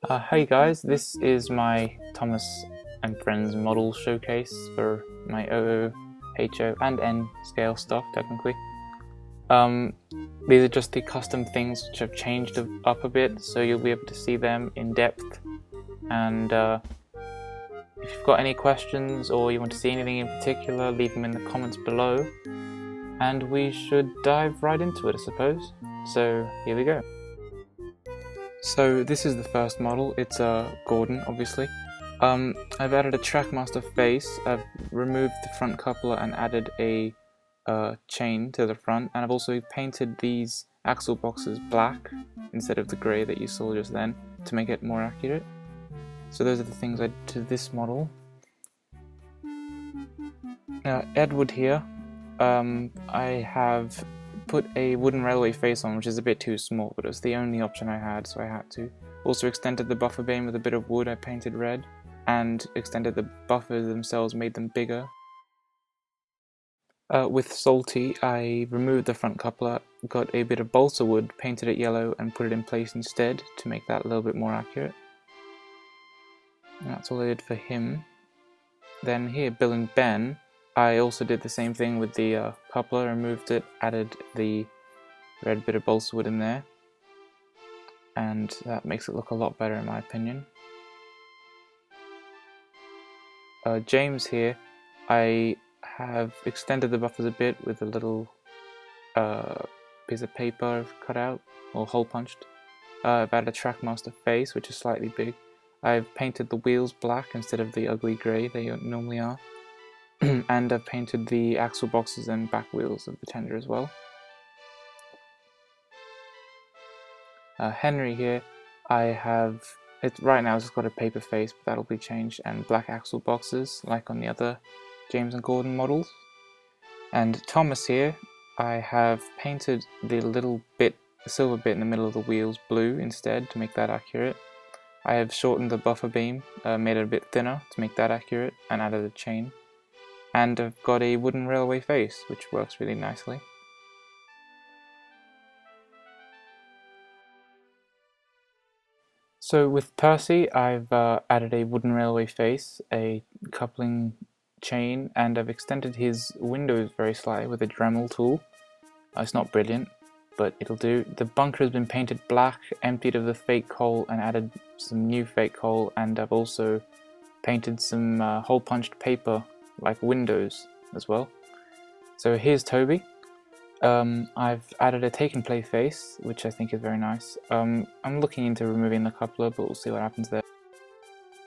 Hey guys, this is my Thomas and Friends model showcase for my OO, HO and N scale stuff technically. These are just the custom things which have changed up a bit, so you'll be able to see them in depth. And if you've got any questions or you want to see anything in particular, leave them in the comments below. And we should dive right into it, I suppose. So here we go. So this is the first model. It's Gordon, obviously. I've added a Trackmaster face. I've removed the front coupler and added a chain to the front, and I've also painted these axle boxes black instead of the grey that you saw just then to make it more accurate. So those are the things I did to this model. Now Edward here, I have put a wooden railway face on, which is a bit too small, but it was the only option I had, so I had to. Also extended the buffer beam with a bit of wood I painted red, and extended the buffers themselves, made them bigger. With Salty, I removed the front coupler, got a bit of balsa wood, painted it yellow, and put it in place instead to make that a little bit more accurate. And that's all I did for him. Then here, Bill and Ben, I also did the same thing with the coupler, removed it, added the red bit of balsa wood in there, and that makes it look a lot better in my opinion. James here, I have extended the buffers a bit with a little piece of paper I've cut out, or hole punched. I've added a Trackmaster face, which is slightly big. I've painted the wheels black instead of the ugly grey they normally are. And I've painted the axle boxes and back wheels of the tender as well. Henry here, I have, right now it's just got a paper face, but that'll be changed, and black axle boxes like on the other James and Gordon models. And Thomas here, I have painted the little bit, the silver bit in the middle of the wheels blue instead to make that accurate. I have shortened the buffer beam, made it a bit thinner to make that accurate, and added a chain. And I've got a wooden railway face, which works really nicely. So with Percy, I've added a wooden railway face, a coupling chain, and I've extended his windows very slightly with a Dremel tool. It's not brilliant, but it'll do. The bunker has been painted black, emptied of the fake coal, and added some new fake coal, and I've also painted some hole punched paper like windows as well. So here's Toby. I've added a take and play face, which I think is very nice. I'm looking into removing the coupler, but we'll see what happens there.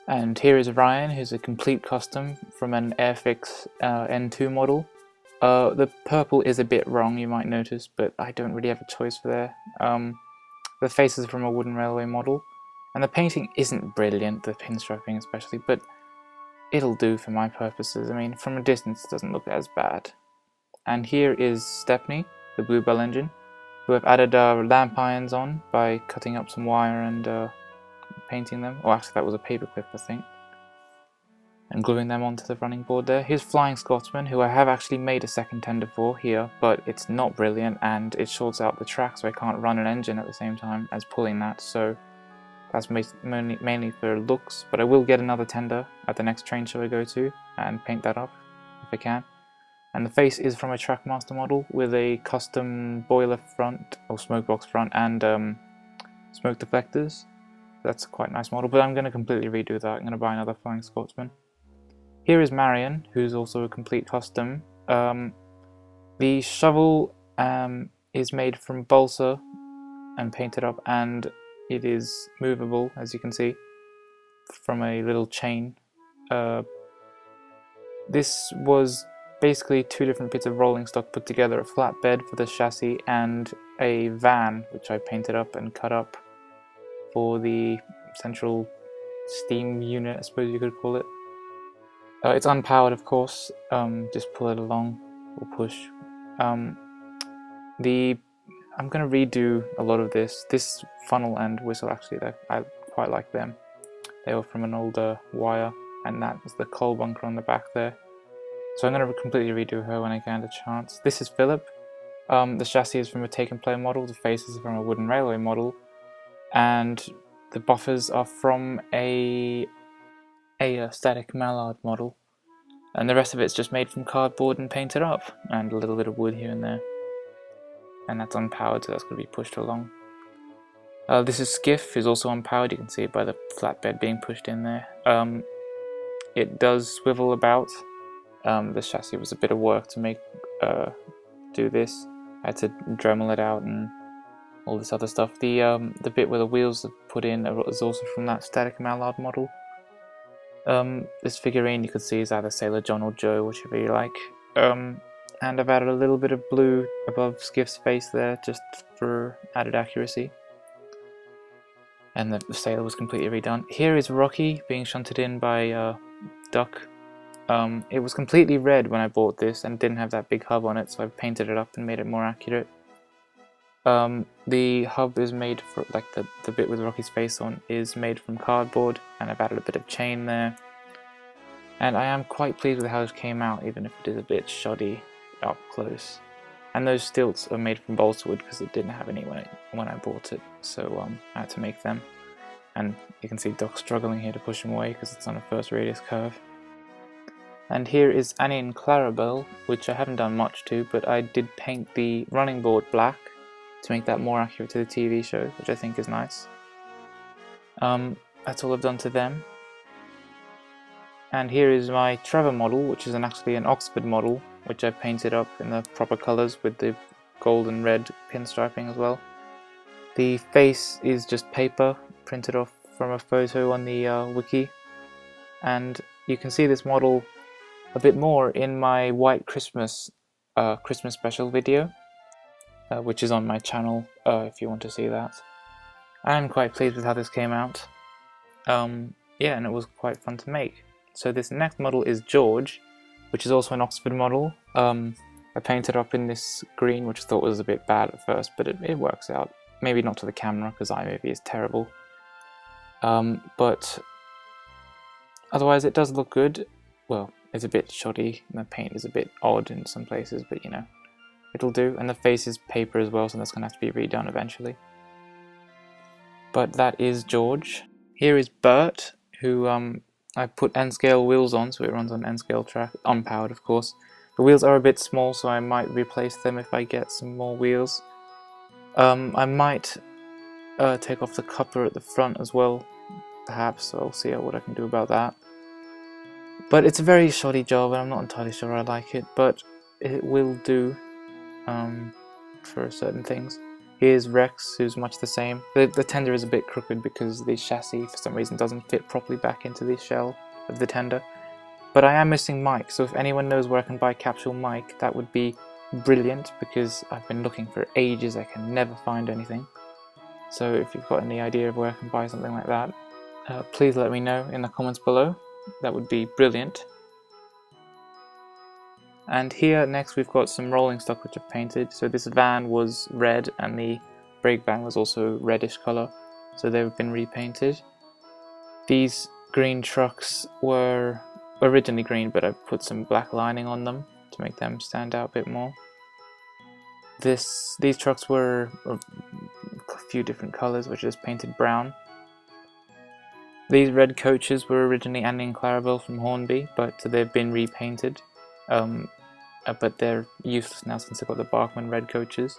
And here is Ryan, who's a complete custom from an Airfix N2 model. The purple is a bit wrong, you might notice, but I don't really have a choice for there. The face is from a wooden railway model, and the painting isn't brilliant, the pinstriping especially, but it'll do for my purposes. I mean, from a distance it doesn't look as bad. And here is Stepney, the Bluebell engine, who I've added lamp irons on by cutting up some wire and painting them. Oh, actually that was a paperclip, I think. And gluing them onto the running board there. Here's Flying Scotsman, who I have actually made a second tender for here, but it's not brilliant and it shorts out the track, so I can't run an engine at the same time as pulling that, so that's mainly for looks, but I will get another tender at the next train show I go to and paint that up if I can. And the face is from a Trackmaster model with a custom boiler front, or smoke box front, and smoke deflectors. That's a quite nice model, but I'm going to completely redo that. I'm going to buy another Flying Scotsman. Here is Marion, who's also a complete custom. The shovel is made from balsa and painted up, and it is movable, as you can see, from a little chain. This was basically two different bits of rolling stock put together, a flatbed for the chassis and a van, which I painted up and cut up for the central steam unit, I suppose you could call it. It's unpowered, of course, just pull it along, or push. I'm going to redo a lot of this. This funnel and whistle, actually, I quite like them. They were from an older wire, and that was the coal bunker on the back there. So I'm going to completely redo her when I get a chance. This is Phillip. The chassis is from a take and play model, the face is from a wooden railway model, and The buffers are from a static mallard model, and the rest of it's just made from cardboard and painted up, and a little bit of wood here and there. And that's unpowered, so that's going to be pushed along. This is Skiff, is also unpowered. You can see it by the flatbed being pushed in there. It does swivel about. The chassis was a bit of work to make do this. I had to Dremel it out and all this other stuff. The bit where the wheels are put in is also from that static mallard model. This figurine you can see is either Sailor John or Joe, whichever you like. And I've added a little bit of blue above Skiff's face there, just for added accuracy. And the sail was completely redone. Here is Rocky being shunted in by Duck. It was completely red when I bought this and didn't have that big hub on it, so I've painted it up and made it more accurate. The hub is made for, like the bit with Rocky's face on is made from cardboard, and I've added a bit of chain there. And I am quite pleased with how this came out, even if it is a bit shoddy up close. And those stilts are made from balsa wood because it didn't have any when I bought it, so I had to make them. And you can see Doc struggling here to push him away because it's on a first radius curve. And here is Annie and Clarabel, which I haven't done much to, but I did paint the running board black to make that more accurate to the TV show, which I think is nice. That's all I've done to them. And here is my Trevor model, which is actually an Oxford model, which I've painted up in the proper colours with the gold and red pinstriping as well. The face is just paper printed off from a photo on the wiki, and you can see this model a bit more in my White Christmas Christmas special video, which is on my channel if you want to see that. I'm quite pleased with how this came out. Yeah, and it was quite fun to make. So this next model is George, which is also an Oxford model. I painted up in this green, which I thought was a bit bad at first, but it works out. Maybe not to the camera, because iMovie is terrible. But otherwise it does look good. Well, it's a bit shoddy, and the paint is a bit odd in some places, but you know, it'll do. And the face is paper as well, so that's going to have to be redone eventually. But that is George. Here is Bert, who I put N-scale wheels on, so it runs on N-scale track, unpowered of course. The wheels are a bit small, so I might replace them if I get some more wheels. I might take off the coupler at the front as well, perhaps, so I'll see what I can do about that. But it's a very shoddy job, and I'm not entirely sure I like it, but it will do for certain things. Here's Rex, who's much the same. The tender is a bit crooked because the chassis, for some reason, doesn't fit properly back into the shell of the tender. But I am missing Mike, so if anyone knows where I can buy capsule Mike, that would be brilliant, because I've been looking for ages, I can never find anything. So if you've got any idea of where I can buy something like that, please let me know in the comments below. That would be brilliant. And here next we've got some rolling stock which I've painted. So this van was red and the brake van was also reddish colour, so they've been repainted. These green trucks were originally green, but I put some black lining on them to make them stand out a bit more. These trucks were a few different colours, which is painted brown. These red coaches were originally Annie and Clarabel from Hornby, but they've been repainted. But they're useless now since they've got the Barkman red coaches.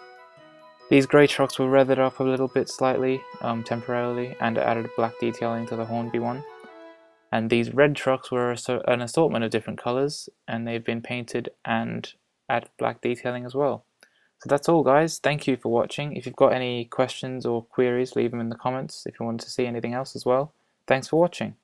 These grey trucks were weathered up a little bit slightly, temporarily, and added black detailing to the Hornby one. And these red trucks were an assortment of different colours, and they've been painted and added black detailing as well. So that's all, guys. Thank you for watching. If you've got any questions or queries, leave them in the comments. If you want to see anything else as well. Thanks for watching.